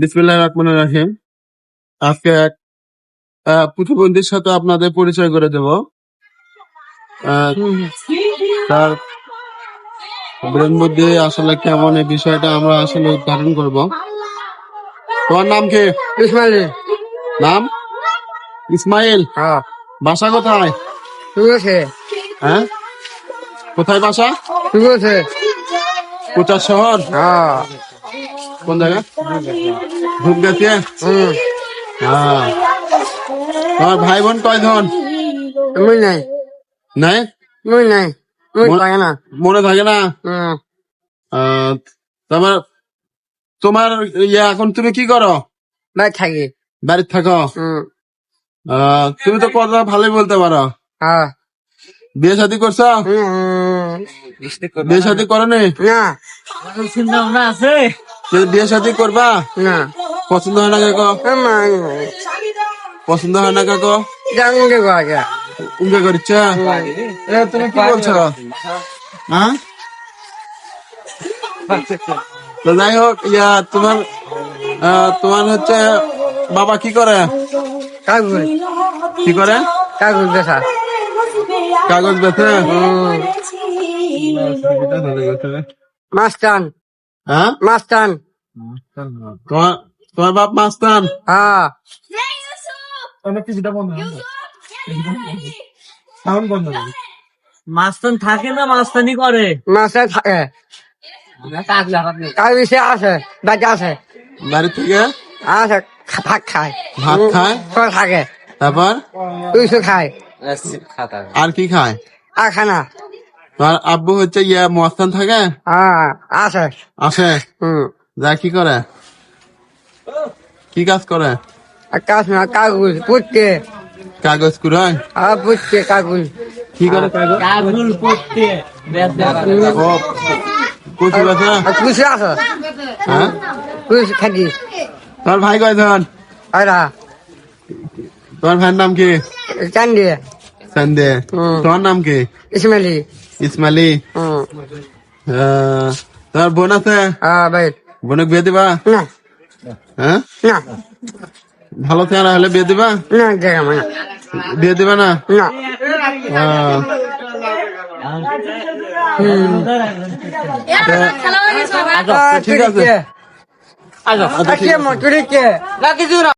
বিসমিল্লাহির রহমানির রহিম। আজকে এক প্রতিবন্ধীর সাথে আপনাদের পরিচয় করে দেব। তার ব্রেন বুদ্ধি আসলে কেমন, এই বিষয়টা আমরা আসলে উদ্ঘাটন করব। তোমার নাম কি? ইসমাইল। নাম ইসমাইল। হ্যাঁ। বাসা কোথায়? ঠিক আছে। হ্যাঁ, কোথায় বাসা? ঠিক আছে। কোথায় শহর? হ্যাঁ। কোন জায়গা? ধূপগাছিয়া। হ্যাঁ। তোমার ভাই বোন কয়জন? মই নাই। নাই? মই নাই। মই থাকে না। মনে থাকে না? তোমার তোমার এখন তুমি কি করো? বাই থাকি। বাড়িতে থাকো? তুমি তো কথা ভালোই বলতে পারো। হ্যাঁ। বিয়ে শাদী করছো? বিয়ে শাদী করনি? না। চিন্তা ভাবনা আছে? বিয়ে শাদী করবা? না। পছন্দ হয় না কাকো? পছন্দ হয় না কাকো? জানকে গা। উঙ্গে করছে? তুমি কি বলছো? হ্যাঁ, তো যাই হোক, তোমার তোমার হচ্ছে বাবা কি করে? কাগজ। কি করে? কাগজ দেখা। কাগজ বেচে? মাস্তান। হ্যাঁ, মাস্তান। তোমার বাপ মাস্তান? হ্যাঁ। মাস্তান থাকে না মাস্তানি করে? মাস্তান থাকে। কাজ বিষয় আছে। বাচ্চা আছে। বাড়ি থেকে আছে। ভাত খায়। ভাত খায়? থাকে। তারপর কিছু খায়। আর কি খায়? আর খানা। তোমার আব্বু হচ্ছে মস্তান থাকে? হ্যাঁ, আছে। আসে? যা কি করে? কি কাজ করে? কাজ না, কাগজ পুড়তে। কাগজ কুড়ায়? পুড়তে কাগজ। কি করে কাগজ? কাগজ পড়তে ও, কুচি বেচে? কুচি আছে। হ্যাঁ, কুচি খাটি। তোমার ভাই কয়জন? আরা তোমার ভাইয়ের নাম কি? চান্দি। সন্দে। তোমার নাম কি? ইসমাইলি। ইসমাইলি। তোমার বোন আছে? ভাই। বোনকে বিয়ে দিবা? না। হ্যাঁ, না। ভালো চেহারা হলে বিয়ে দিবা? না, জায়গা না। বিয়ে দিবা না? না। ঠিক আছে। আচ্ছা, ঠিক আছে।